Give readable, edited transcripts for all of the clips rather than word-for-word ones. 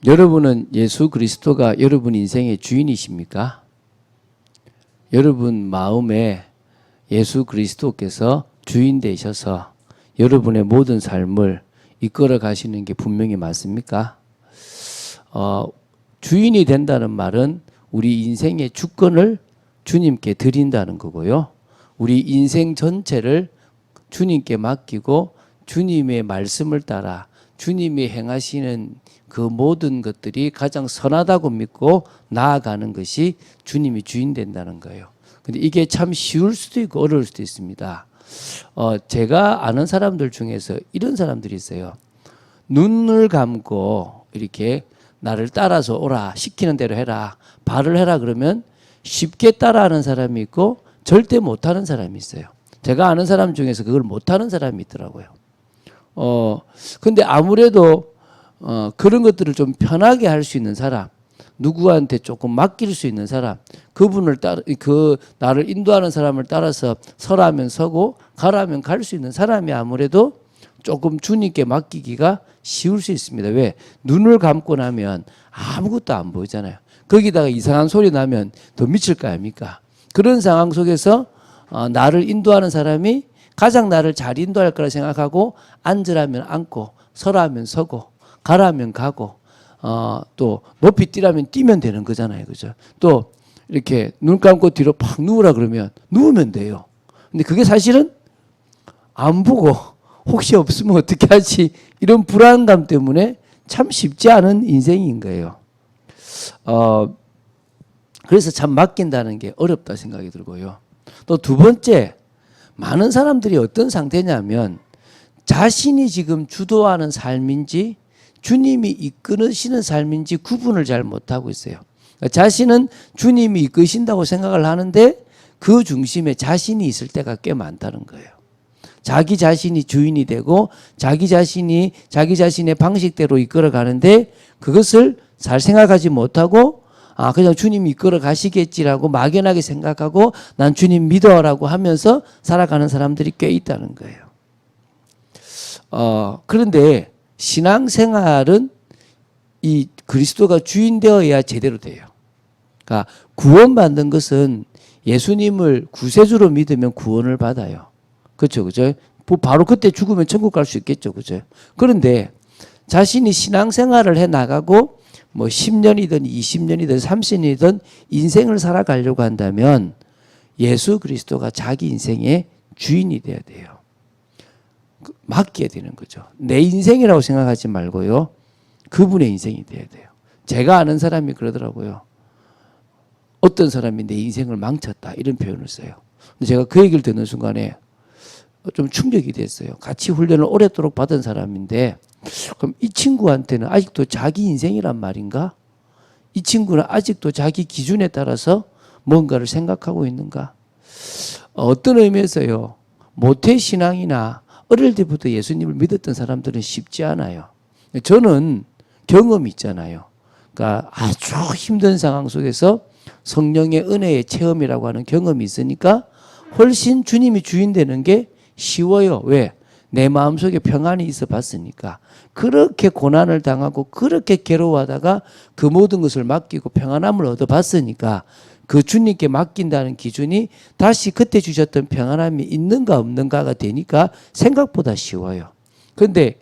여러분은 예수 그리스도가 여러분 인생의 주인이십니까? 여러분 마음에 예수 그리스도께서 주인 되셔서 여러분의 모든 삶을 이끌어 가시는 게 분명히 맞습니까? 주인이 된다는 말은 우리 인생의 주권을 주님께 드린다는 거고요. 우리 인생 전체를 주님께 맡기고 주님의 말씀을 따라 주님이 행하시는 그 모든 것들이 가장 선하다고 믿고 나아가는 것이 주님이 주인 된다는 거예요. 근데 이게 참 쉬울 수도 있고 어려울 수도 있습니다. 제가 아는 사람들 중에서 이런 사람들이 있어요. 눈을 감고 이렇게 나를 따라서 오라, 시키는 대로 해라, 발을 해라 그러면 쉽게 따라하는 사람이 있고 절대 못하는 사람이 있어요. 제가 아는 사람 중에서 그걸 못하는 사람이 있더라고요. 근데 아무래도 그런 것들을 좀 편하게 할 수 있는 사람, 누구한테 조금 맡길 수 있는 사람, 그분을 따라 나를 인도하는 사람을 따라서 서라면 서고 가라면 갈 수 있는 사람이 아무래도 조금 주님께 맡기기가 쉬울 수 있습니다. 왜? 눈을 감고 나면 아무것도 안 보이잖아요. 거기다가 이상한 소리 나면 더 미칠 거 아닙니까? 그런 상황 속에서 나를 인도하는 사람이 가장 나를 잘 인도할 거라 생각하고 앉으라면 앉고 서라면 서고 가라면 가고 또 높이 뛰라면 뛰면 되는 거잖아요. 그죠? 또 이렇게 눈 감고 뒤로 팍 누우라 그러면 누우면 돼요. 근데 그게 사실은 안 보고 혹시 없으면 어떻게 하지? 이런 불안감 때문에 참 쉽지 않은 인생인 거예요. 그래서 참 맡긴다는 게 어렵다 생각이 들고요. 또 두 번째, 많은 사람들이 어떤 상태냐면 자신이 지금 주도하는 삶인지 주님이 이끄시는 삶인지 구분을 잘 못하고 있어요. 자신은 주님이 이끄신다고 생각을 하는데 그 중심에 자신이 있을 때가 꽤 많다는 거예요. 자기 자신이 주인이 되고 자기 자신의 방식대로 이끌어 가는데 그것을 잘 생각하지 못하고 그냥 주님이 이끌어 가시겠지라고 막연하게 생각하고 난 주님 믿어라고 하면서 살아가는 사람들이 꽤 있다는 거예요. 그런데 신앙생활은 이 그리스도가 주인 되어야 제대로 돼요. 그러니까 구원받는 것은 예수님을 구세주로 믿으면 구원을 받아요. 그렇죠, 그죠? 바로 그때 죽으면 천국 갈 수 있겠죠, 그죠? 그런데 자신이 신앙생활을 해 나가고 뭐 10년이든 20년이든 30년이든 인생을 살아가려고 한다면 예수 그리스도가 자기 인생의 주인이 돼야 돼요. 맡겨야 되는 거죠. 내 인생이라고 생각하지 말고요. 그분의 인생이 돼야 돼요. 제가 아는 사람이 그러더라고요. 어떤 사람이 내 인생을 망쳤다 이런 표현을 써요. 근데 제가 그 얘기를 듣는 순간에 좀 충격이 됐어요. 같이 훈련을 오랫도록 받은 사람인데 그럼 이 친구한테는 아직도 자기 인생이란 말인가? 이 친구는 아직도 자기 기준에 따라서 뭔가를 생각하고 있는가? 어떤 의미에서요. 모태신앙이나 어릴 때부터 예수님을 믿었던 사람들은 쉽지 않아요. 저는 경험이 있잖아요. 그러니까 아주 힘든 상황 속에서 성령의 은혜의 체험이라고 하는 경험이 있으니까 훨씬 주님이 주인 되는 게 쉬워요. 왜? 내 마음속에 평안이 있어 봤으니까. 그렇게 고난을 당하고 그렇게 괴로워하다가 그 모든 것을 맡기고 평안함을 얻어 봤으니까 그 주님께 맡긴다는 기준이 다시 그때 주셨던 평안함이 있는가 없는가가 되니까 생각보다 쉬워요. 그런데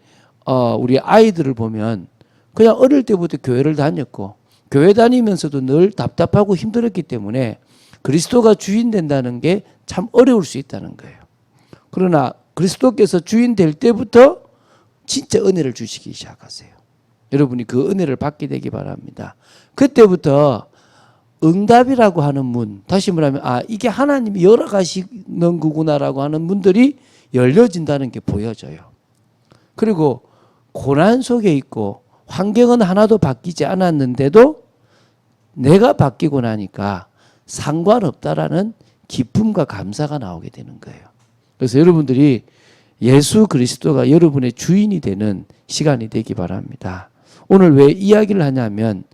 우리 아이들을 보면 그냥 어릴 때부터 교회를 다녔고 교회 다니면서도 늘 답답하고 힘들었기 때문에 그리스도가 주인 된다는 게 참 어려울 수 있다는 거예요. 그러나 그리스도께서 주인 될 때부터 진짜 은혜를 주시기 시작하세요. 여러분이 그 은혜를 받게 되기 바랍니다. 그때부터 응답이라고 하는 문, 다시 말하면 이게 하나님이 열어가시는 거구나라고 하는 문들이 열려진다는 게 보여져요. 그리고 고난 속에 있고 환경은 하나도 바뀌지 않았는데도 내가 바뀌고 나니까 상관없다라는 기쁨과 감사가 나오게 되는 거예요. 그래서 여러분들이 예수 그리스도가 여러분의 주인이 되는 시간이 되기 바랍니다. 오늘 왜 이야기를 하냐면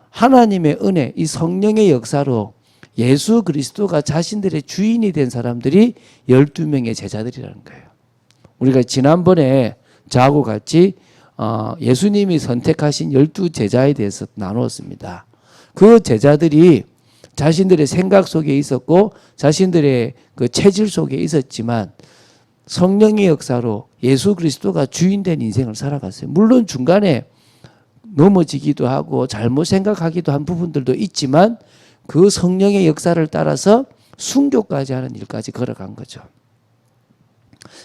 하나님의 은혜, 이 성령의 역사로 예수 그리스도가 자신들의 주인이 된 사람들이 12명의 제자들이라는 거예요. 우리가 지난번에 저하고 같이 예수님이 선택하신 12제자에 대해서 나누었습니다. 그 제자들이 자신들의 생각 속에 있었고 자신들의 그 체질 속에 있었지만 성령의 역사로 예수 그리스도가 주인된 인생을 살아갔어요. 물론 중간에 넘어지기도 하고 잘못 생각하기도 한 부분들도 있지만 그 성령의 역사를 따라서 순교까지 하는 일까지 걸어간 거죠.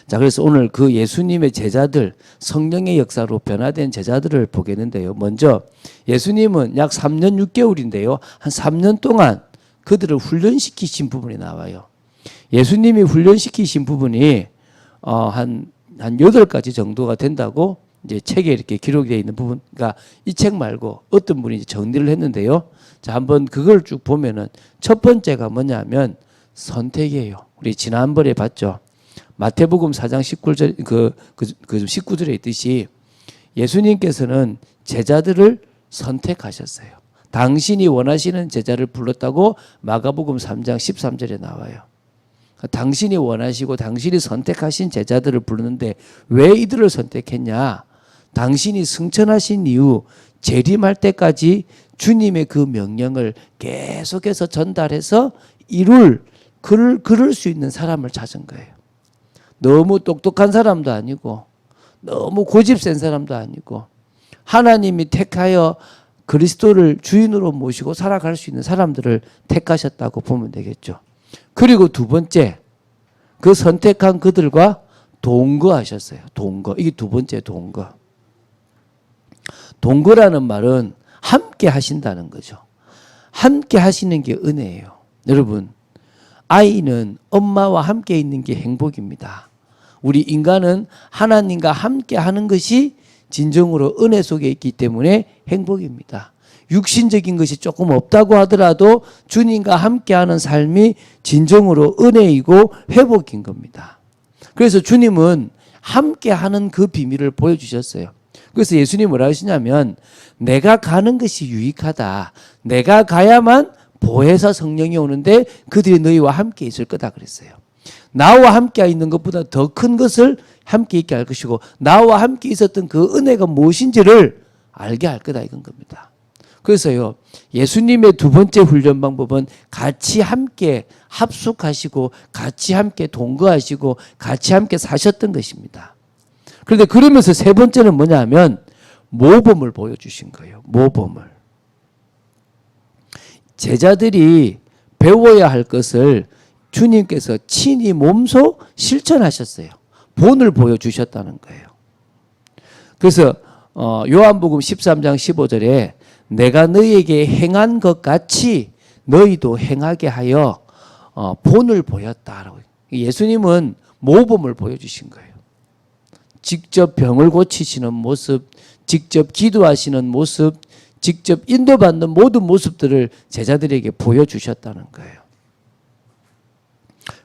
자, 그래서 오늘 그 예수님의 제자들, 성령의 역사로 변화된 제자들을 보겠는데요. 먼저 예수님은 약 3년 6개월인데요. 한 3년 동안 그들을 훈련시키신 부분이 나와요. 예수님이 훈련시키신 부분이 한 8가지 정도가 된다고 이제 책에 이렇게 기록이 되어 있는 부분, 그러니까 이 책 말고 어떤 분이 정리를 했는데요. 자, 한번 그걸 쭉 보면은 첫 번째가 뭐냐면 선택이에요. 우리 지난번에 봤죠. 마태복음 4장 19절, 19절에 있듯이 예수님께서는 제자들을 선택하셨어요. 당신이 원하시는 제자를 불렀다고 마가복음 3장 13절에 나와요. 당신이 원하시고 당신이 선택하신 제자들을 부르는데 왜 이들을 선택했냐? 당신이 승천하신 이후 재림할 때까지 주님의 그 명령을 계속해서 전달해서 그럴 수 있는 사람을 찾은 거예요. 너무 똑똑한 사람도 아니고 너무 고집센 사람도 아니고 하나님이 택하여 그리스도를 주인으로 모시고 살아갈 수 있는 사람들을 택하셨다고 보면 되겠죠. 그리고 두 번째, 그 선택한 그들과 동거하셨어요. 동거. 이게 두 번째 동거. 동거라는 말은 함께 하신다는 거죠. 함께 하시는 게 은혜예요. 여러분, 아이는 엄마와 함께 있는 게 행복입니다. 우리 인간은 하나님과 함께 하는 것이 진정으로 은혜 속에 있기 때문에 행복입니다. 육신적인 것이 조금 없다고 하더라도 주님과 함께하는 삶이 진정으로 은혜이고 회복인 겁니다. 그래서 주님은 함께하는 그 비밀을 보여주셨어요. 그래서 예수님이 뭐라 하시냐면 내가 가는 것이 유익하다. 내가 가야만 보혜사 성령이 오는데 그들이 너희와 함께 있을 거다 그랬어요. 나와 함께 있는 것보다 더 큰 것을 함께 있게 할 것이고 나와 함께 있었던 그 은혜가 무엇인지를 알게 할 거다 이건 겁니다. 그래서요, 예수님의 두 번째 훈련 방법은 같이 함께 합숙하시고 같이 함께 동거하시고 같이 함께 사셨던 것입니다. 그런데 그러면서 세 번째는 뭐냐면 모범을 보여주신 거예요. 모범을. 제자들이 배워야 할 것을 주님께서 친히 몸소 실천하셨어요. 본을 보여주셨다는 거예요. 그래서 요한복음 13장 15절에 내가 너희에게 행한 것 같이 너희도 행하게 하여 본을 보였다라고. 예수님은 모범을 보여주신 거예요. 직접 병을 고치시는 모습, 직접 기도하시는 모습, 직접 인도받는 모든 모습들을 제자들에게 보여주셨다는 거예요.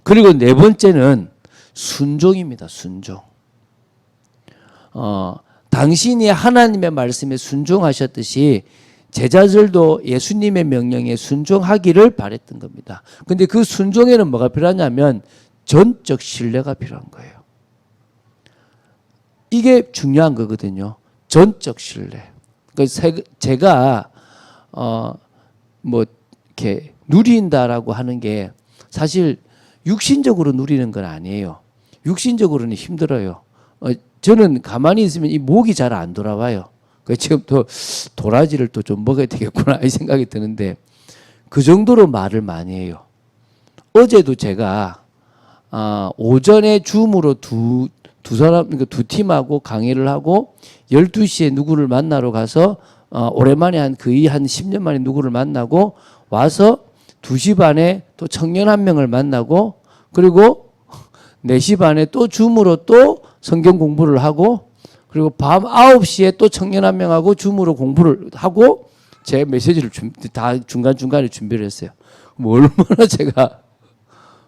그리고 네 번째는 순종입니다. 순종. 당신이 하나님의 말씀에 순종하셨듯이 제자들도 예수님의 명령에 순종하기를 바랬던 겁니다. 그런데 그 순종에는 뭐가 필요하냐면 전적 신뢰가 필요한 거예요. 이게 중요한 거거든요. 전적 신뢰. 제가 뭐 이렇게 누린다라고 하는 게 사실 육신적으로 누리는 건 아니에요. 육신적으로는 힘들어요. 저는 가만히 있으면 이 목이 잘 안 돌아와요. 지금 또 도라지를 또 좀 먹어야 되겠구나 이 생각이 드는데 그 정도로 말을 많이 해요. 어제도 제가 오전에 줌으로 두 사람, 그러니까 두 팀하고 강의를 하고 12시에 누구를 만나러 가서 오랜만에 거의 한 10년 만에 누구를 만나고 와서 2시 반에 또 청년 한 명을 만나고 그리고 4시 반에 또 줌으로 또 성경 공부를 하고 그리고 밤 9시에 또 청년 한 명하고 줌으로 공부를 하고 제 메시지를 다 중간중간에 준비를 했어요. 뭐 얼마나 제가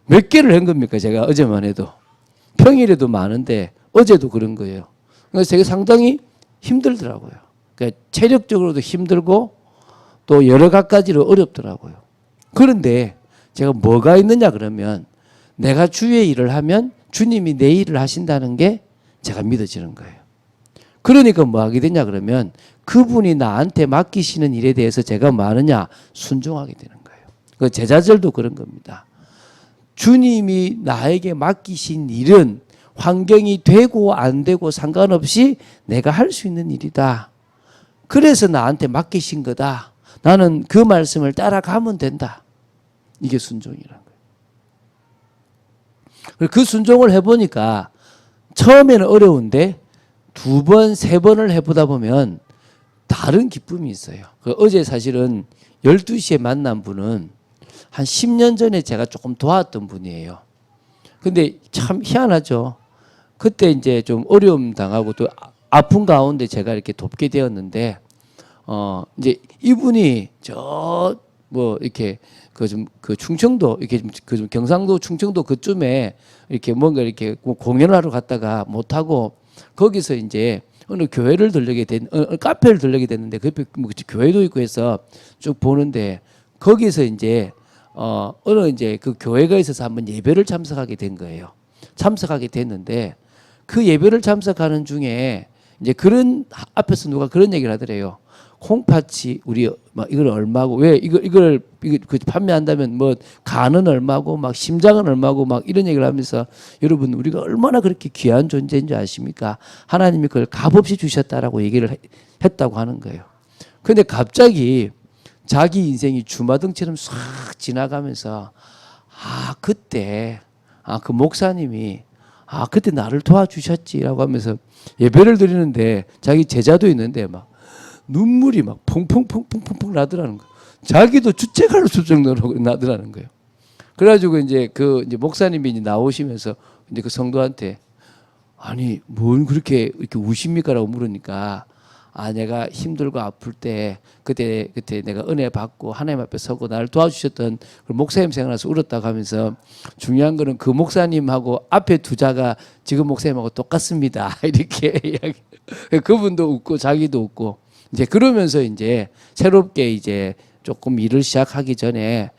몇 개를 한 겁니까? 제가 어제만 해도. 평일에도 많은데 어제도 그런 거예요. 그래서 제가 상당히 힘들더라고요. 그러니까 체력적으로도 힘들고 또 여러 가지로 어렵더라고요. 그런데 제가 뭐가 있느냐 그러면 내가 주의 일을 하면 주님이 내 일을 하신다는 게 제가 믿어지는 거예요. 그러니까 뭐 하게 되냐 그러면 그분이 나한테 맡기시는 일에 대해서 제가 뭐 하느냐? 순종하게 되는 거예요. 그 제자절도 그런 겁니다. 주님이 나에게 맡기신 일은 환경이 되고 안 되고 상관없이 내가 할 수 있는 일이다. 그래서 나한테 맡기신 거다. 나는 그 말씀을 따라가면 된다. 이게 순종이라는 거예요. 그 순종을 해보니까 처음에는 어려운데 2번, 3번을 해보다 보면 다른 기쁨이 있어요. 어제 사실은 12시에 만난 분은 한 10년 전에 제가 조금 도왔던 분이에요. 근데 참 희한하죠. 그때 이제 좀 어려움 당하고 또 아픈 가운데 제가 이렇게 돕게 되었는데, 이제 이분이 저 뭐 이렇게 그 충청도 이렇게 좀 경상도 충청도 그쯤에 이렇게 뭔가 이렇게 공연을 하러 갔다가 못 하고 거기서 이제 어느 교회를 들르게 된 카페를 들르게 됐는데 그 옆에 뭐 교회도 있고 해서 쭉 보는데 거기서 이제 어느 이제 그 교회가 있어서 한번 예배를 참석하게 된 거예요. 참석하게 됐는데 그 예배를 참석하는 중에 이제 그런 앞에서 누가 그런 얘기를 하더래요. 콩팥이 우리 막 이걸 얼마고 왜 이걸 그 판매한다면 뭐 간은 얼마고 막 심장은 얼마고 막 이런 얘기를 하면서 여러분 우리가 얼마나 그렇게 귀한 존재인 줄 아십니까? 하나님이 그걸 값없이 주셨다라고 얘기를 했다고 하는 거예요. 근데 갑자기 자기 인생이 주마등처럼 싹 지나가면서 그때 그 목사님이 그때 나를 도와주셨지라고 하면서 예배를 드리는데 자기 제자도 있는데 막 눈물이 막 퐁퐁퐁퐁퐁 나더라는 거예요. 자기도 주책할 정도로 나더라는 거예요. 그래가지고 이제 이제 목사님이 이제 나오시면서 이제 그 성도한테 아니 뭘 그렇게 이렇게 우십니까라고 물으니까 내가 힘들고 아플 때 그때 내가 은혜 받고 하나님 앞에 서고 나를 도와주셨던 그 목사님 생각나서 울었다고 하면서 중요한 거는 그 목사님하고 앞에 두 자가 지금 목사님하고 똑같습니다. 이렇게 이야기. 그분도 웃고 자기도 웃고 이제 그러면서 이제 새롭게 이제 조금 일을 시작하기 전에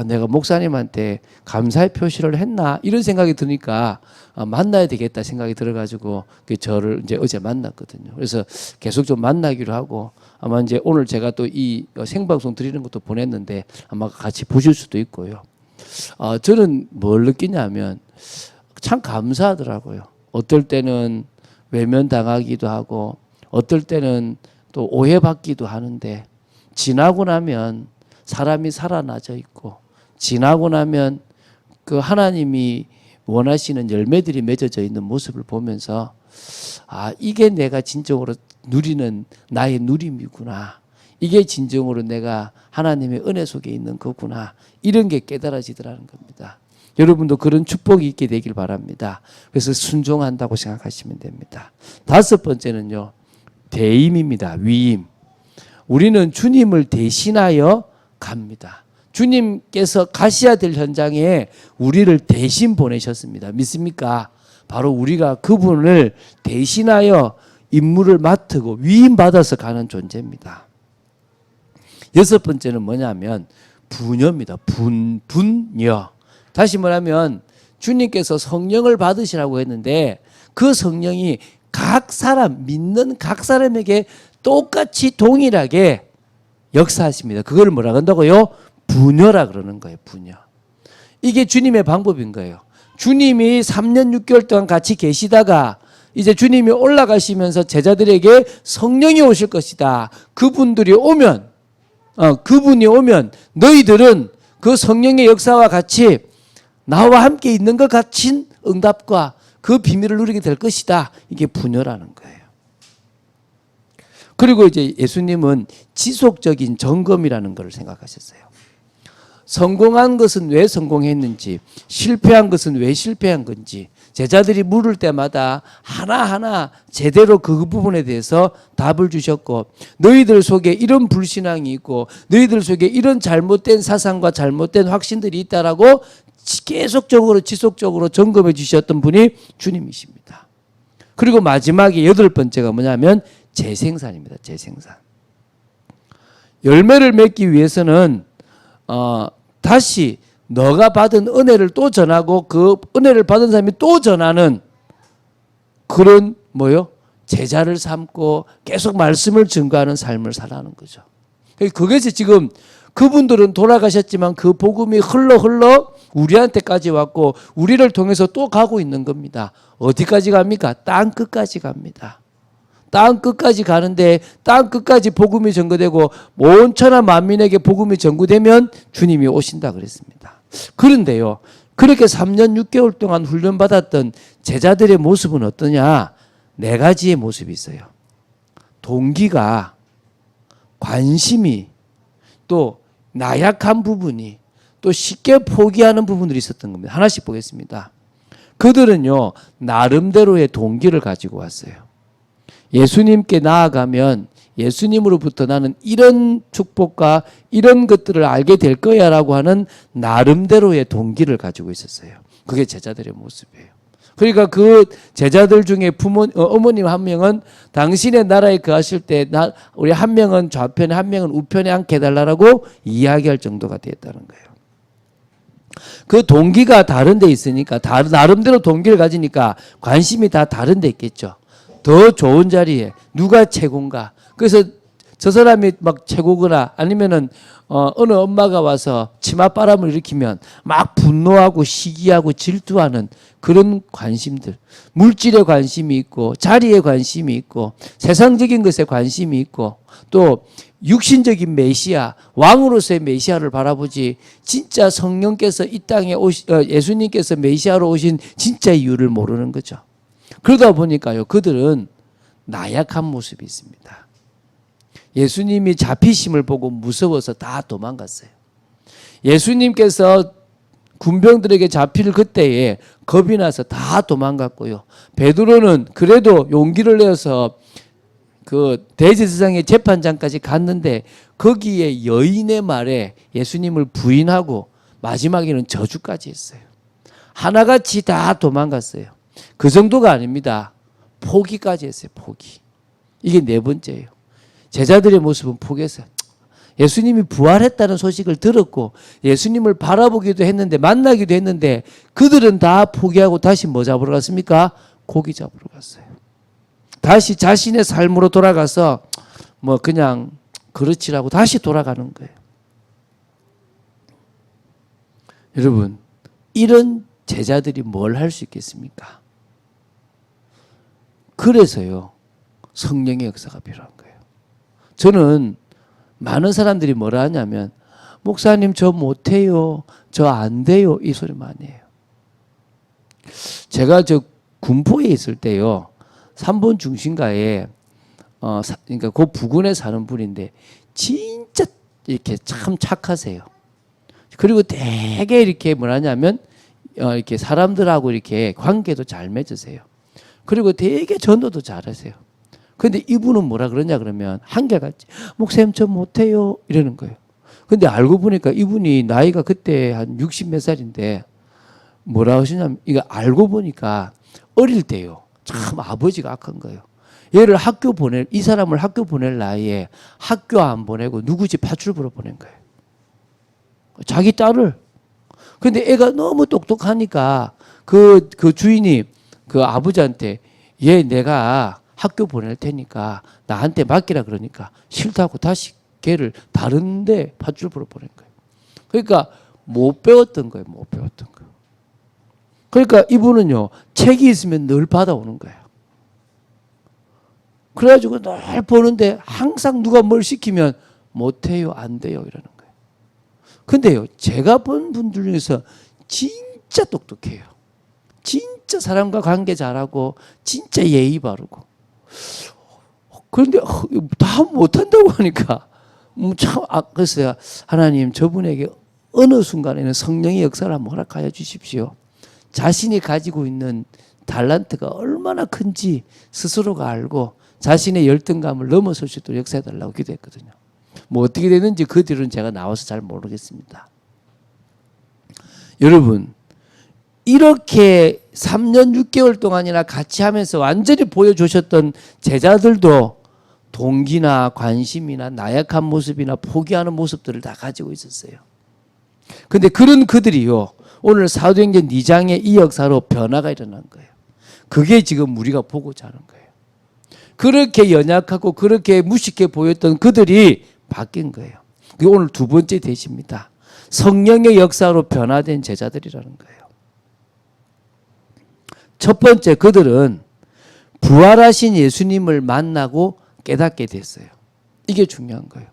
내가 목사님한테 감사의 표시를 했나 이런 생각이 드니까 만나야 되겠다 생각이 들어가지고 저를 이제 어제 만났거든요. 그래서 계속 좀 만나기로 하고 아마 이제 오늘 제가 또 이 생방송 드리는 것도 보냈는데 아마 같이 보실 수도 있고요. 저는 뭘 느끼냐면 참 감사하더라고요. 어떨 때는 외면당하기도 하고 어떨 때는 또 오해받기도 하는데 지나고 나면 사람이 살아나져 있고 지나고 나면 그 하나님이 원하시는 열매들이 맺어져 있는 모습을 보면서 이게 내가 진정으로 누리는 나의 누림이구나. 이게 진정으로 내가 하나님의 은혜 속에 있는 거구나. 이런 게 깨달아지더라는 겁니다. 여러분도 그런 축복이 있게 되길 바랍니다. 그래서 순종한다고 생각하시면 됩니다. 5번째는요. 대임입니다. 위임. 우리는 주님을 대신하여 갑니다. 주님께서 가셔야 될 현장에 우리를 대신 보내셨습니다. 믿습니까? 바로 우리가 그분을 대신하여 임무를 맡고 위임받아서 가는 존재입니다. 6번째는 뭐냐면 분여입니다. 분여. 다시 말하면 주님께서 성령을 받으시라고 했는데 그 성령이 각 사람, 믿는 각 사람에게 똑같이 동일하게 역사하십니다. 그걸 뭐라 한다고요? 분여라 그러는 거예요. 분여. 이게 주님의 방법인 거예요. 주님이 3년 6개월 동안 같이 계시다가 이제 주님이 올라가시면서 제자들에게 성령이 오실 것이다. 그분이 오면 너희들은 그 성령의 역사와 같이 나와 함께 있는 것 같은 응답과 그 비밀을 누리게 될 것이다. 이게 분여라는 거예요. 그리고 이제 예수님은 지속적인 점검이라는 걸 생각하셨어요. 성공한 것은 왜 성공했는지, 실패한 것은 왜 실패한 건지, 제자들이 물을 때마다 하나하나 제대로 그 부분에 대해서 답을 주셨고, 너희들 속에 이런 불신앙이 있고, 너희들 속에 이런 잘못된 사상과 잘못된 확신들이 있다라고 계속적으로 지속적으로 점검해 주셨던 분이 주님이십니다. 그리고 마지막에 8번째가 뭐냐면 재생산입니다. 재생산. 열매를 맺기 위해서는 다시 너가 받은 은혜를 또 전하고 그 은혜를 받은 사람이 또 전하는 그런 제자를 삼고 계속 말씀을 증거하는 삶을 살아가는 거죠. 거기서 지금 그분들은 돌아가셨지만 그 복음이 흘러 우리한테까지 왔고 우리를 통해서 또 가고 있는 겁니다. 어디까지 갑니까? 땅 끝까지 갑니다. 땅 끝까지 가는데 땅 끝까지 복음이 전거되고 온 천하 만민에게 복음이 전구되면 주님이 오신다 그랬습니다. 그런데요, 그렇게 3년 6개월 동안 훈련받았던 제자들의 모습은 어떠냐? 4가지의 모습이 있어요. 동기가, 관심이, 또 나약한 부분이, 또 쉽게 포기하는 부분들이 있었던 겁니다. 하나씩 보겠습니다. 그들은요, 나름대로의 동기를 가지고 왔어요. 예수님께 나아가면 예수님으로부터 나는 이런 축복과 이런 것들을 알게 될 거야 라고 하는 나름대로의 동기를 가지고 있었어요. 그게 제자들의 모습이에요. 그러니까 그 제자들 중에 어머님 한 명은 당신의 나라에 거하실 때 우리 한 명은 좌편에 한 명은 우편에 앉게 해달라고 이야기할 정도가 되었다는 거예요. 그 동기가 다른 데 있으니까 나름대로 동기를 가지니까 관심이 다 다른 데 있겠죠. 더 좋은 자리에 누가 최고인가. 그래서 저 사람이 막 최고거나 아니면은 어느 엄마가 와서 치맛바람을 일으키면 막 분노하고 시기하고 질투하는 그런 관심들, 물질에 관심이 있고 자리에 관심이 있고 세상적인 것에 관심이 있고 또 육신적인 메시아, 왕으로서의 메시아를 바라보지 진짜 성령께서 이 땅에 예수님께서 메시아로 오신 진짜 이유를 모르는 거죠. 그러다 보니까요, 그들은 나약한 모습이 있습니다. 예수님이 잡히심을 보고 무서워서 다 도망갔어요. 예수님께서 군병들에게 잡힐 그때에 겁이 나서 다 도망갔고요. 베드로는 그래도 용기를 내어서 그 대제사장의 재판장까지 갔는데 거기에 여인의 말에 예수님을 부인하고 마지막에는 저주까지 했어요. 하나같이 다 도망갔어요. 그 정도가 아닙니다. 포기까지 했어요. 포기. 이게 4번째예요. 제자들의 모습은 포기했어요. 예수님이 부활했다는 소식을 들었고 예수님을 바라보기도 했는데 만나기도 했는데 그들은 다 포기하고 다시 뭐 잡으러 갔습니까? 고기 잡으러 갔어요. 다시 자신의 삶으로 돌아가서 뭐 그냥 그렇지라고 다시 돌아가는 거예요. 여러분, 이런 제자들이 뭘 할 수 있겠습니까? 그래서요, 성령의 역사가 필요한 거예요. 저는 많은 사람들이 뭐라 하냐면 목사님 저 못해요, 저 안 돼요 이 소리 많이 해요. 제가 저 군포에 있을 때요, 3번 중심가에 그러니까 그 부근에 사는 분인데 진짜 이렇게 참 착하세요. 그리고 되게 이렇게 뭐라냐면 이렇게 사람들하고 이렇게 관계도 잘 맺으세요. 그리고 되게 전도도 잘하세요. 근데 이분은 뭐라 그러냐 그러면 한결같이 목사님 저 못해요 이러는 거예요. 근데 알고 보니까 이분이 나이가 그때 한 60 몇 살인데 뭐라 하시냐면 이거 알고 보니까 어릴 때요, 참 아버지가 악한 거예요. 얘를 이 사람을 학교 보낼 나이에 학교 안 보내고 누구 집 파출부로 보낸 거예요. 자기 딸을. 근데 애가 너무 똑똑하니까 그 주인이 그 아버지한테 얘 내가 학교 보낼 테니까 나한테 맡기라 그러니까 싫다고 다시 걔를 다른 데 파출부로 보낸 거예요. 그러니까 못 배웠던 거예요. 못 배웠던 거. 그러니까 이분은요, 책이 있으면 늘 받아오는 거예요. 그래가지고 늘 보는데 항상 누가 뭘 시키면 못해요, 안 돼요 이러는 거예요. 근데요, 제가 본 분들 중에서 진짜 똑똑해요. 진짜 사람과 관계 잘하고 진짜 예의 바르고. 그런데 다 못한다고 하니까 참 그래서 하나님 저분에게 어느 순간에는 성령의 역사를 한번 허락하여 주십시오. 자신이 가지고 있는 달란트가 얼마나 큰지 스스로가 알고 자신의 열등감을 넘어설 수 있도록 역사해달라고 기도했거든요. 뭐 어떻게 되는지 그 뒤로는 제가 나와서 잘 모르겠습니다. 여러분, 이렇게 3년 6개월 동안이나 같이 하면서 완전히 보여주셨던 제자들도 동기나 관심이나 나약한 모습이나 포기하는 모습들을 다 가지고 있었어요. 근데 그런 그들이요, 오늘 사도행전 2장의 이 역사로 변화가 일어난 거예요. 그게 지금 우리가 보고자 하는 거예요. 그렇게 연약하고 그렇게 무식해 보였던 그들이 바뀐 거예요. 그게 오늘 두 번째 대시입니다. 성령의 역사로 변화된 제자들이라는 거예요. 첫 번째, 그들은 부활하신 예수님을 만나고 깨닫게 됐어요. 이게 중요한 거예요.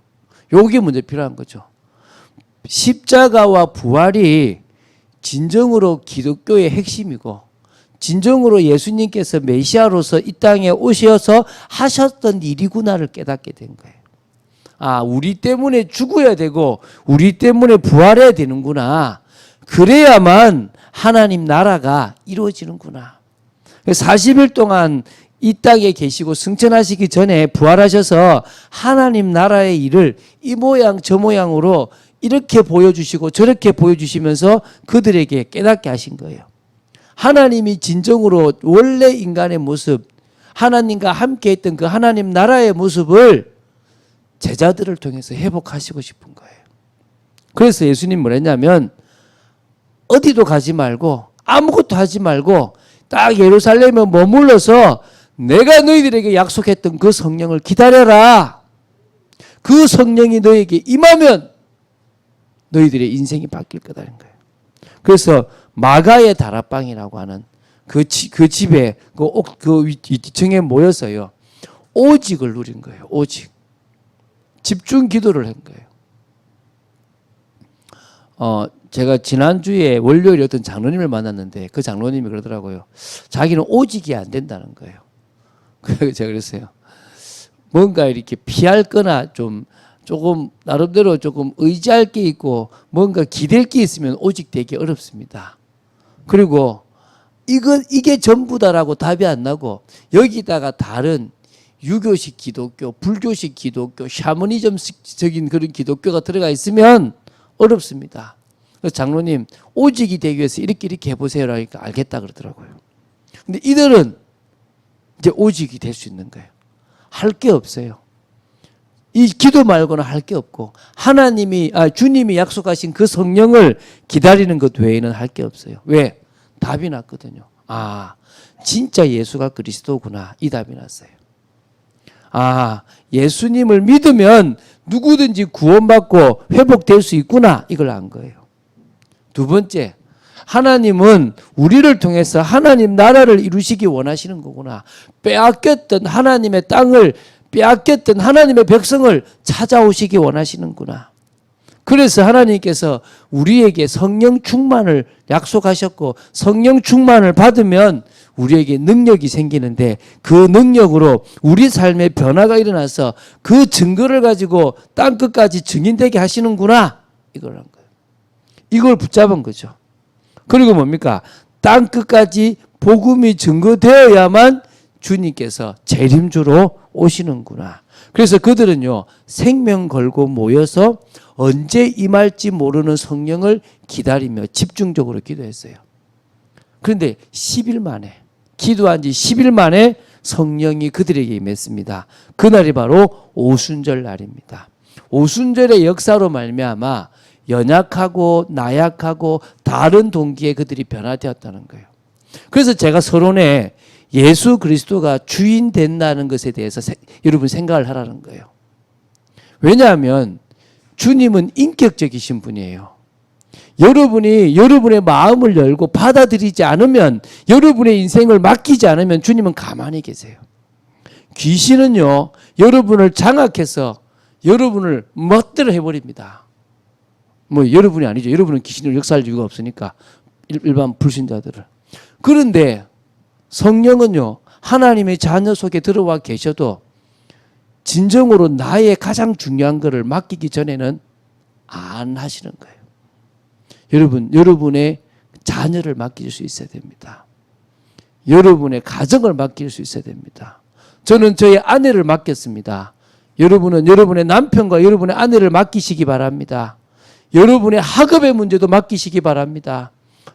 요게 먼저 필요한 거죠. 십자가와 부활이 진정으로 기독교의 핵심이고 진정으로 예수님께서 메시아로서 이 땅에 오셔서 하셨던 일이구나를 깨닫게 된 거예요. 아, 우리 때문에 죽어야 되고 우리 때문에 부활해야 되는구나. 그래야만 하나님 나라가 이루어지는구나. 40일 동안 이 땅에 계시고 승천하시기 전에 부활하셔서 하나님 나라의 일을 이 모양 저 모양으로 이렇게 보여주시고 저렇게 보여주시면서 그들에게 깨닫게 하신 거예요. 하나님이 진정으로 원래 인간의 모습, 하나님과 함께 했던 그 하나님 나라의 모습을 제자들을 통해서 회복하시고 싶은 거예요. 그래서 예수님 뭐랬냐면 어디도 가지 말고 아무것도 하지 말고 딱 예루살렘에 머물러서 내가 너희들에게 약속했던 그 성령을 기다려라. 그 성령이 너에게 임하면 너희들의 인생이 바뀔 거다는 거예요. 그래서 마가의 다락방이라고 하는 그 집에 그 뒤층에 모여서요. 오직을 누린 거예요. 오직. 집중 기도를 한 거예요. 제가 지난주에 월요일에 어떤 장로님을 만났는데 그 장로님이 그러더라고요. 자기는 오직이 안 된다는 거예요. 그래서 제가 그랬어요. 뭔가 이렇게 피할 거나 조금 나름대로 조금 의지할 게 있고 뭔가 기댈 게 있으면 오직 되기 어렵습니다. 그리고 이게 전부다라고 답이 안 나고 여기다가 다른 유교식 기독교, 불교식 기독교, 샤머니즘적인 그런 기독교가 들어가 있으면 어렵습니다. 그래서 장로님 오직이 되기 위해서 이렇게 해보세요 하니까 알겠다 그러더라고요. 근데 이들은 이제 오직이 될 수 있는 거예요. 할 게 없어요. 이 기도 말고는 할 게 없고 주님이 약속하신 그 성령을 기다리는 것 외에는 할 게 없어요. 왜? 답이 났거든요. 아, 진짜 예수가 그리스도구나. 이 답이 났어요. 아, 예수님을 믿으면 누구든지 구원받고 회복될 수 있구나. 이걸 안 거예요. 두 번째, 하나님은 우리를 통해서 하나님 나라를 이루시기 원하시는 거구나. 빼앗겼던 하나님의 땅을 빼앗겼던 하나님의 백성을 찾아오시기 원하시는구나. 그래서 하나님께서 우리에게 성령 충만을 약속하셨고 성령 충만을 받으면 우리에게 능력이 생기는데 그 능력으로 우리 삶에 변화가 일어나서 그 증거를 가지고 땅끝까지 증인되게 하시는구나. 이걸 한 거예요. 이걸 붙잡은 거죠. 그리고 뭡니까? 땅끝까지 복음이 증거되어야만 주님께서 재림주로 오시는구나. 그래서 그들은요, 생명 걸고 모여서 언제 임할지 모르는 성령을 기다리며 집중적으로 기도했어요. 그런데 10일 만에, 기도한 지 10일 만에 성령이 그들에게 임했습니다. 그날이 바로 오순절 날입니다. 오순절의 역사로 말미암아 연약하고 나약하고 다른 동기에 그들이 변화되었다는 거예요. 그래서 제가 서론에 예수 그리스도가 주인 된다는 것에 대해서 여러분 생각을 하라는 거예요. 왜냐하면 주님은 인격적이신 분이에요. 여러분이 여러분의 마음을 열고 받아들이지 않으면, 여러분의 인생을 맡기지 않으면 주님은 가만히 계세요. 귀신은요, 여러분을 장악해서 여러분을 멋대로 해버립니다. 뭐 여러분이 아니죠. 여러분은 귀신으로 역사할 이유가 없으니까, 일반 불신자들을. 그런데 성령은요, 하나님의 자녀 속에 들어와 계셔도 진정으로 나의 가장 중요한 것을 맡기기 전에는 안 하시는 거예요. 여러분, 여러분의 자녀를 맡길 수 있어야 됩니다. 여러분의 가정을 맡길 수 있어야 됩니다. 저는 저의 아내를 맡겼습니다. 여러분은 여러분의 남편과 여러분의 아내를 맡기시기 바랍니다. 여러분의 학업의 문제도 맡기시기 바랍니다.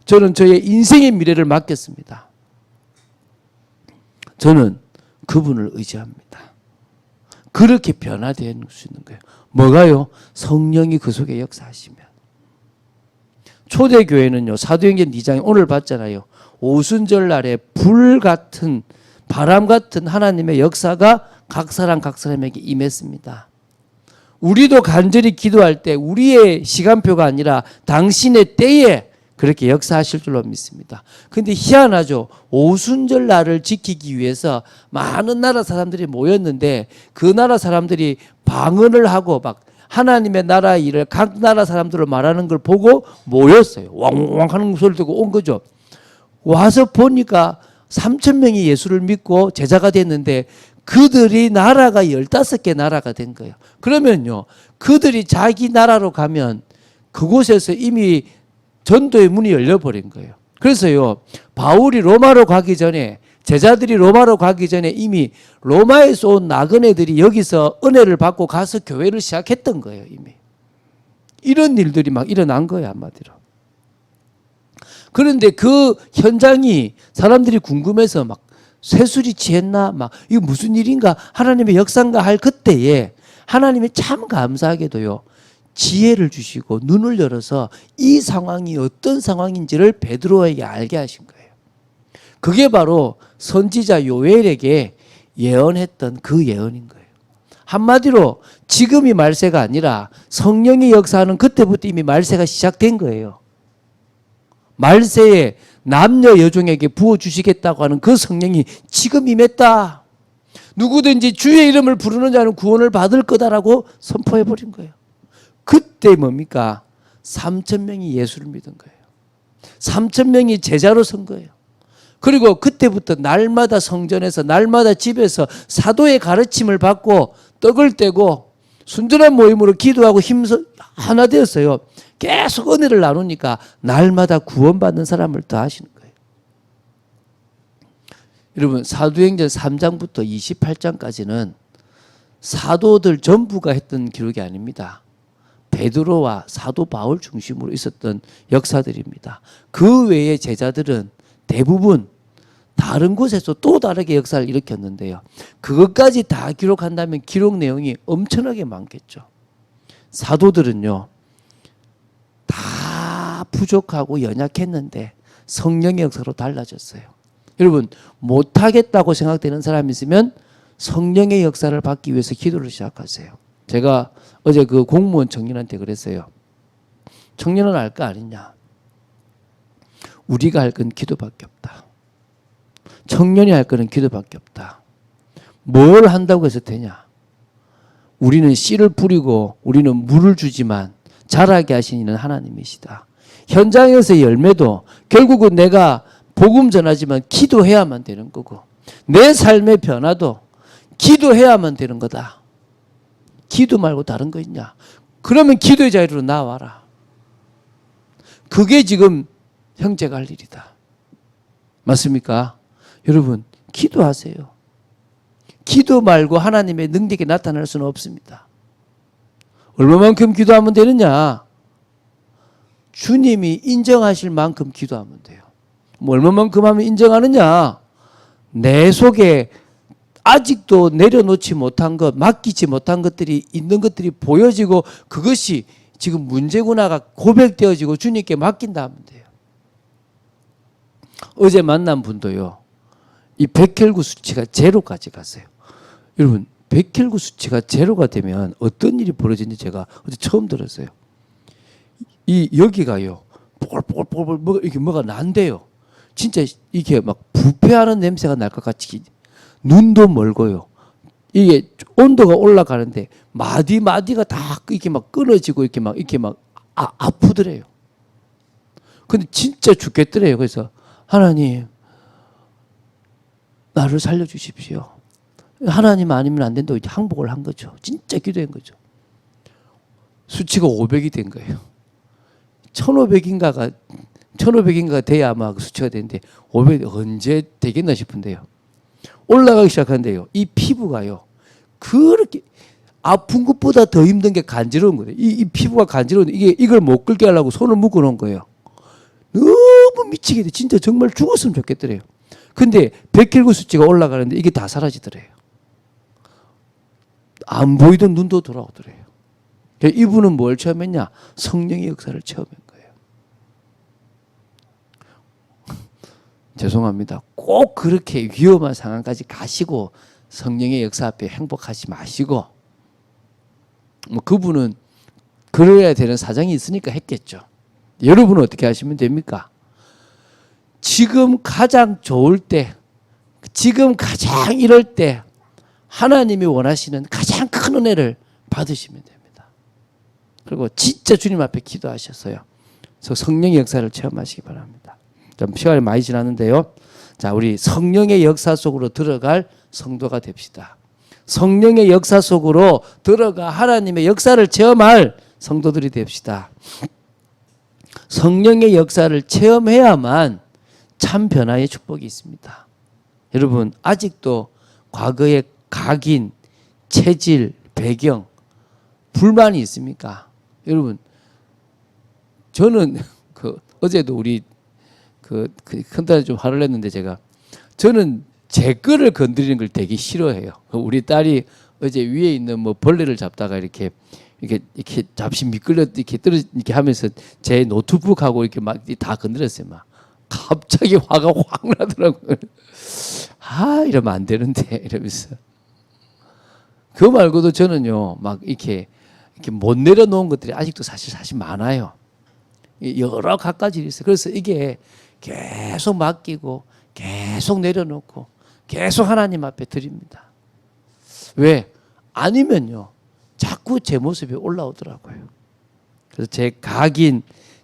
저는 저의 인생의 미래를 맡겼습니다. 저는 그분을 의지합니다. 그렇게 변화될 수 있는 거예요. 뭐가요? 성령이 그 속에 역사하시면. 초대교회는요, 사도행전 2장에 오늘 봤잖아요. 오순절 날에 바람 같은 하나님의 역사가 각 사람에게 임했습니다. 우리도 간절히 기도할 때 우리의 시간표가 아니라 당신의 때에 그렇게 역사하실 줄로 믿습니다. 그런데 희한하죠. 오순절 날을 지키기 위해서 많은 나라 사람들이 모였는데 그 나라 사람들이 방언을 하고 막 하나님의 나라 일을 각 나라 사람들을 말하는 걸 보고 모였어요. 왕왕 하는 소리 듣고 온 거죠. 와서 보니까 3,000명이 예수를 믿고 제자가 됐는데 그들이 나라가 15개 나라가 된 거예요. 그러면요, 그들이 자기 나라로 가면 그곳에서 이미 전도의 문이 열려버린 거예요. 그래서요, 바울이 로마로 가기 전에, 제자들이 로마로 가기 전에 이미 로마에서 온 나그네들이 여기서 은혜를 받고 가서 교회를 시작했던 거예요, 이미. 이런 일들이 막 일어난 거예요, 한마디로. 그런데 그 현장이 사람들이 궁금해서 막 쇠술이 취했나? 막 이거 무슨 일인가? 하나님의 역사인가? 할 그때에 하나님이 참 감사하게도요, 지혜를 주시고 눈을 열어서 이 상황이 어떤 상황인지를 베드로에게 알게 하신 거예요. 그게 바로 선지자 요엘에게 예언했던 그 예언인 거예요. 한마디로 지금이 말세가 아니라 성령이 역사하는 그때부터 이미 말세가 시작된 거예요. 말세에 남녀 여종에게 부어주시겠다고 하는 그 성령이 지금 임했다. 누구든지 주의 이름을 부르는 자는 구원을 받을 거다라고 선포해버린 거예요. 그때 뭡니까? 3,000명이 예수를 믿은 거예요. 3,000명이 제자로 선 거예요. 그리고 그때부터 날마다 성전에서 날마다 집에서 사도의 가르침을 받고 떡을 떼고 순전한 모임으로 기도하고 힘써 하나 되었어요. 계속 은혜를 나누니까 날마다 구원받는 사람을 더 하시는 거예요. 여러분, 사도행전 3장부터 28장까지는 사도들 전부가 했던 기록이 아닙니다. 베드로와 사도 바울 중심으로 있었던 역사들입니다. 그 외의 제자들은 대부분 다른 곳에서 또 다르게 역사를 일으켰는데요. 그것까지 다 기록한다면 기록 내용이 엄청나게 많겠죠. 사도들은요, 다 부족하고 연약했는데 성령의 역사로 달라졌어요. 여러분, 못하겠다고 생각되는 사람이 있으면 성령의 역사를 받기 위해서 기도를 시작하세요. 제가 어제 그 공무원 청년한테 그랬어요. 청년은 알 거 아니냐. 우리가 할 건 기도밖에 없다. 청년이 할 거는 기도밖에 없다. 뭘 한다고 해서 되냐. 우리는 씨를 뿌리고 우리는 물을 주지만 자라게 하신 이는 하나님이시다. 현장에서의 열매도 결국은 내가 복음 전하지만 기도해야만 되는 거고, 내 삶의 변화도 기도해야만 되는 거다. 기도 말고 다른 거 있냐? 그러면 기도의 자리로 나와라. 그게 지금 형제가 할 일이다. 맞습니까? 여러분, 기도하세요. 기도 말고 하나님의 능력이 나타날 수는 없습니다. 얼마만큼 기도하면 되느냐? 주님이 인정하실 만큼 기도하면 돼요. 뭐 얼마만큼 하면 인정하느냐? 내 속에 아직도 내려놓지 못한 것, 맡기지 못한 것들이 있는 것들이 보여지고 그것이 지금 문제구나가 고백되어지고 주님께 맡긴다 하면 돼요. 어제 만난 분도요, 이 백혈구 수치가 제로까지 갔어요. 여러분, 백혈구 수치가 제로가 되면 어떤 일이 벌어지는지 제가 어제 처음 들었어요. 이 여기가요, 뽀글뽀글뽀글 이렇게 뭐가 난대요. 진짜 이게 막 부패하는 냄새가 날 것 같이, 눈도 멀고요. 이게 온도가 올라가는데 마디마디가 다 이렇게 막 끊어지고 이렇게 막 아프더래요. 근데 진짜 죽겠더래요. 그래서 하나님, 나를 살려주십시오. 하나님 아니면 안 된다고 항복을 한 거죠. 진짜 기도한 거죠. 수치가 500이 된 거예요. 1500인가가 돼야 아마 수치가 되는데 500이 언제 되겠나 싶은데요. 올라가기 시작하는데요, 이 피부가요, 그렇게 아픈 것보다 더 힘든 게 간지러운 거예요. 이 피부가 간지러운데 이걸 못 긁게 하려고 손을 묶어 놓은 거예요. 너무 미치게 돼. 진짜 정말 죽었으면 좋겠더래요. 근데 백혈구 수치가 올라가는데 이게 다 사라지더래요. 안 보이던 눈도 돌아오더래요. 이분은 뭘 체험했냐? 성령의 역사를 체험한 거예요. 죄송합니다. 꼭 그렇게 위험한 상황까지 가시고 성령의 역사 앞에 행복하지 마시고, 뭐 그분은 그래야 되는 사정이 있으니까 했겠죠. 여러분은 어떻게 하시면 됩니까? 지금 가장 좋을 때, 지금 가장 이럴 때 하나님이 원하시는 가장 큰 은혜를 받으시면 됩니다. 그리고 진짜 주님 앞에 기도하셔서요, 성령의 역사를 체험하시기 바랍니다. 좀 시간이 많이 지났는데요. 자, 우리 성령의 역사 속으로 들어갈 성도가 됩시다. 성령의 역사 속으로 들어가 하나님의 역사를 체험할 성도들이 됩시다. 성령의 역사를 체험해야만 참 변화의 축복이 있습니다. 여러분, 아직도 과거의 각인, 체질, 배경, 불만이 있습니까? 여러분, 저는 어제도 우리 큰딸이 좀 화를 냈는데, 저는 제 거를 건드리는 걸 되게 싫어해요. 우리 딸이 어제 위에 있는 뭐 벌레를 잡다가 이렇게 잡시 미끌려 이렇게 하면서 제 노트북하고 이렇게 막 다 건드렸어요. 막 갑자기 화가 확 나더라고요. 아, 이러면 안 되는데 이러면서. 그거 말고도 저는요, 막 이렇게 못 내려놓은 것들이 아직도 사실 많아요. 여러 갖가지 있어요. 그래서 이게 계속 맡기고 계속 내려놓고 계속 하나님 앞에 드립니다. 왜? 아니면요, 자꾸 제 모습이 올라오더라고요. 그래서 제 각인,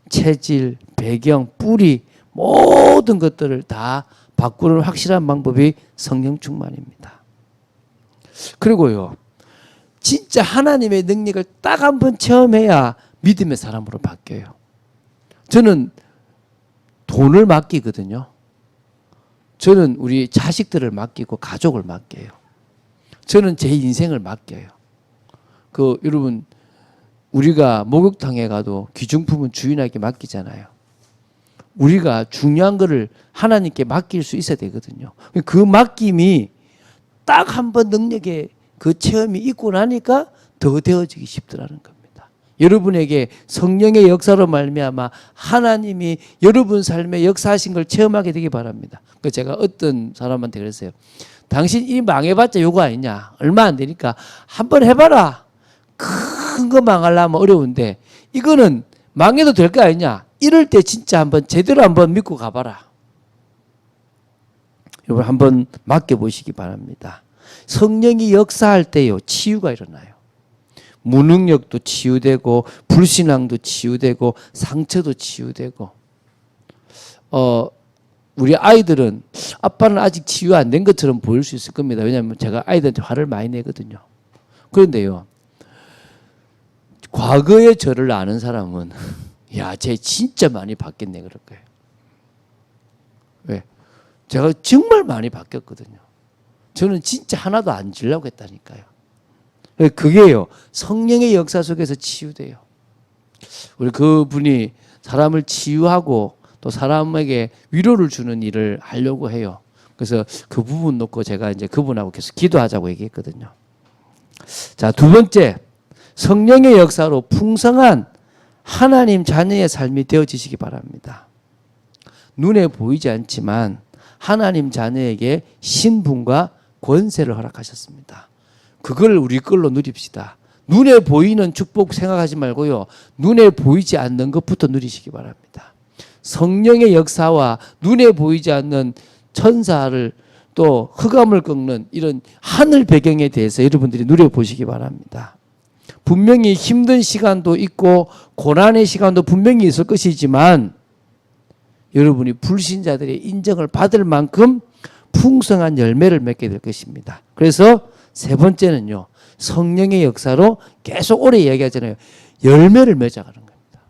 체질, 배경, 뿌리 모든 것들을 다 바꾸는 확실한 방법이 성령 충만입니다. 그리고요, 진짜 하나님의 능력을 딱 한 번 체험해야 믿음의 사람으로 바뀌어요. 저는 돈을 맡기거든요. 저는 우리 자식들을 맡기고 가족을 맡겨요. 저는 제 인생을 맡겨요. 여러분, 우리가 목욕탕에 가도 귀중품은 주인에게 맡기잖아요. 우리가 중요한 거를 하나님께 맡길 수 있어야 되거든요. 그 맡김이 딱 한 번 능력의 그 체험이 있고 나니까 더 되어지기 쉽더라는 겁니다. 여러분에게 성령의 역사로 말미암아 하나님이 여러분 삶에 역사하신 걸 체험하게 되기 바랍니다. 제가 어떤 사람한테 그랬어요. 당신 이 망해봤자 요거 아니냐? 얼마 안 되니까 한번 해봐라. 큰 거 망하려면 어려운데 이거는 망해도 될 거 아니냐? 이럴 때 진짜 한번 제대로 한번 믿고 가봐라. 여러분, 한번 맡겨보시기 바랍니다. 성령이 역사할 때요, 치유가 일어나요. 무능력도 치유되고 불신앙도 치유되고 상처도 치유되고. 우리 아이들은 아빠는 아직 치유 안 된 것처럼 보일 수 있을 겁니다. 왜냐하면 제가 아이들한테 화를 많이 내거든요. 그런데요, 과거의 저를 아는 사람은 야, 쟤 진짜 많이 바뀌었네 그럴 거예요. 왜? 제가 정말 많이 바뀌었거든요. 저는 진짜 하나도 안 지려고 했다니까요. 그게요, 성령의 역사 속에서 치유돼요. 우리 그분이 사람을 치유하고 또 사람에게 위로를 주는 일을 하려고 해요. 그래서 그 부분 놓고 제가 이제 그분하고 계속 기도하자고 얘기했거든요. 자, 두 번째, 성령의 역사로 풍성한 하나님 자녀의 삶이 되어지시기 바랍니다. 눈에 보이지 않지만 하나님 자녀에게 신분과 권세를 허락하셨습니다. 그걸 우리 걸로 누립시다. 눈에 보이는 축복 생각하지 말고요, 눈에 보이지 않는 것부터 누리시기 바랍니다. 성령의 역사와 눈에 보이지 않는 천사를 또 흑암을 꺾는 이런 하늘 배경에 대해서 여러분들이 누려보시기 바랍니다. 분명히 힘든 시간도 있고 고난의 시간도 분명히 있을 것이지만 여러분이 불신자들의 인정을 받을 만큼 풍성한 열매를 맺게 될 것입니다. 그래서 세 번째는요, 성령의 역사로 계속 오래 이야기하잖아요. 열매를 맺어가는 겁니다.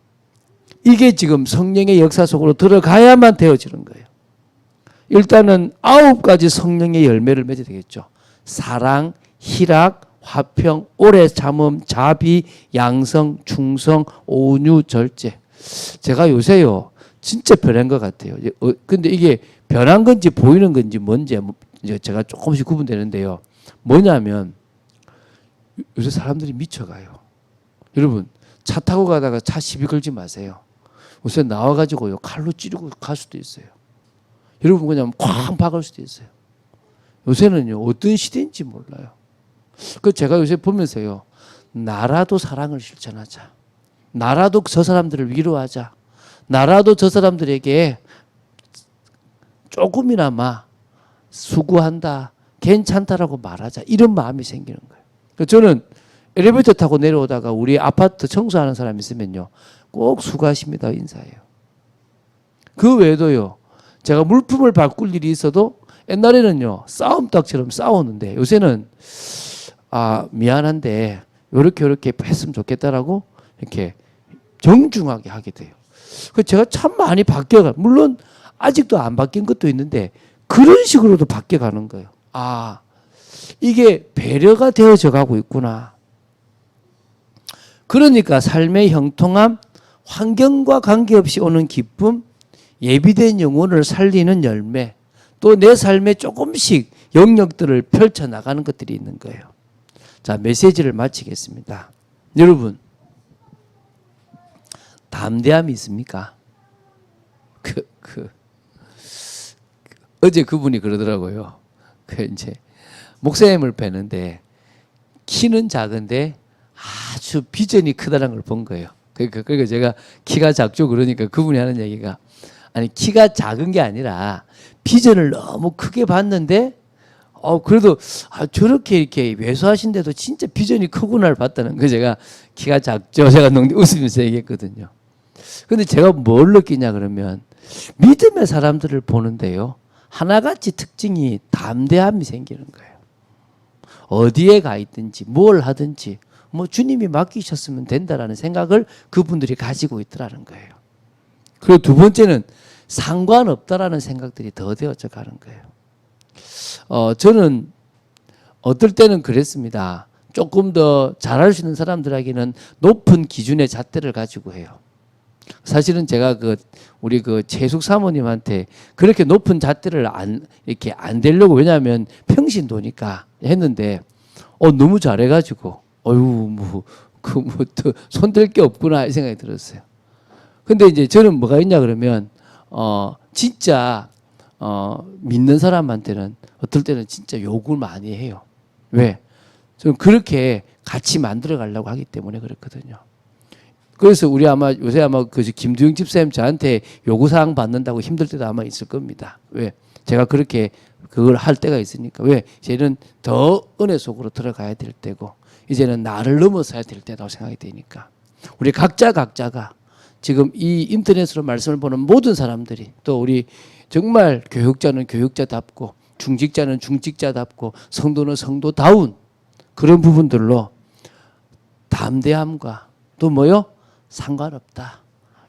이게 지금 성령의 역사 속으로 들어가야만 되어지는 거예요. 일단은 9가지 성령의 열매를 맺어야 되겠죠. 사랑, 희락, 화평, 오래 참음, 자비, 양성, 충성, 온유, 절제. 제가 요새요, 진짜 변한 것 같아요. 근데 이게 변한 건지 보이는 건지 뭔지 제가 조금씩 구분되는데요. 뭐냐면 요새 사람들이 미쳐가요. 여러분, 차 타고 가다가 차 시비 걸지 마세요. 요새 나와가지고요, 칼로 찌르고 갈 수도 있어요. 여러분 그냥 쾅 박을 수도 있어요. 요새는요 어떤 시대인지 몰라요. 그 제가 요새 보면서요, 나라도 사랑을 실천하자. 나라도 저 사람들을 위로하자. 나라도 저 사람들에게 조금이나마 수고한다, 괜찮다라고 말하자. 이런 마음이 생기는 거예요. 저는 엘리베이터 타고 내려오다가 우리 아파트 청소하는 사람 있으면요, 꼭 수고하십니다 인사해요. 그 외에도요, 제가 물품을 바꿀 일이 있어도 옛날에는요 싸움닭처럼 싸우는데 요새는 미안한데 요렇게 했으면 좋겠다라고 이렇게 정중하게 하게 돼요. 그 제가 참 많이 바뀌어가. 물론 아직도 안 바뀐 것도 있는데 그런 식으로도 바뀌어가는 거예요. 이게 배려가 되어져 가고 있구나. 그러니까 삶의 형통함, 환경과 관계없이 오는 기쁨, 예비된 영혼을 살리는 열매, 또 내 삶에 조금씩 영역들을 펼쳐나가는 것들이 있는 거예요. 자, 메시지를 마치겠습니다. 여러분, 담대함이 있습니까? 어제 그분이 그러더라고요. 이제 목사님을 뵈는데 키는 작은데 아주 비전이 크다는 걸 본 거예요. 그러니까 제가 키가 작죠. 그러니까 그분이 하는 얘기가, 아니 키가 작은 게 아니라 비전을 너무 크게 봤는데 그래도 저렇게 이렇게 왜소하신데도 진짜 비전이 크구나를 봤다는 거. 제가 키가 작죠. 제가 웃으면서 얘기했거든요. 근데 제가 뭘 느끼냐 그러면 믿음의 사람들을 보는데요, 하나같이 특징이 담대함이 생기는 거예요. 어디에 가 있든지 뭘 하든지 주님이 맡기셨으면 된다라는 생각을 그분들이 가지고 있더라는 거예요. 그리고 두 번째는 상관없다라는 생각들이 더 되어져 가는 거예요. 저는 어떨 때는 그랬습니다. 조금 더 잘할 수 있는 사람들에게는 높은 기준의 잣대를 가지고 해요. 사실은 제가 우리 최숙 사모님한테 그렇게 높은 잣대를 이렇게 안 되려고, 왜냐하면 평신도니까 했는데 너무 잘해가지고 손댈 게 없구나 이 생각이 들었어요. 근데 이제 저는 뭐가 있냐 그러면 진짜 믿는 사람한테는 어떨 때는 진짜 욕을 많이 해요. 왜? 저는 그렇게 같이 만들어 가려고 하기 때문에 그렇거든요. 그래서 우리 요새 김두영 집사님 저한테 요구사항 받는다고 힘들 때도 아마 있을 겁니다. 왜? 제가 그렇게 그걸 할 때가 있으니까. 왜? 이제는 더 은혜 속으로 들어가야 될 때고, 이제는 나를 넘어서야 될 때라고 생각이 되니까. 우리 각자가 지금 이 인터넷으로 말씀을 보는 모든 사람들이, 또 우리 정말 교육자는 교육자답고 중직자는 중직자답고 성도는 성도다운 그런 부분들로 담대함과 또 상관없다,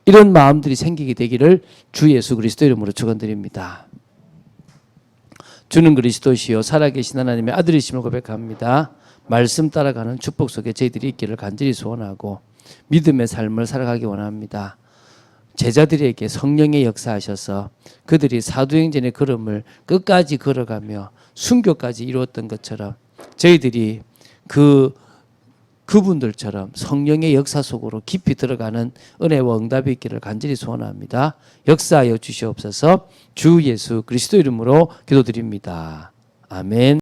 이런 마음들이 생기게 되기를 주 예수 그리스도 이름으로 축원드립니다. 주는 그리스도시요 살아계신 하나님의 아들이심을 고백합니다. 말씀 따라가는 축복 속에 저희들이 있기를 간절히 소원하고 믿음의 삶을 살아가기 원합니다. 제자들에게 성령의 역사하셔서 그들이 사도행전의 걸음을 끝까지 걸어가며 순교까지 이루었던 것처럼 저희들이 그분들처럼 성령의 역사 속으로 깊이 들어가는 은혜와 응답이 있기를 간절히 소원합니다. 역사하여 주시옵소서. 주 예수 그리스도 이름으로 기도드립니다. 아멘.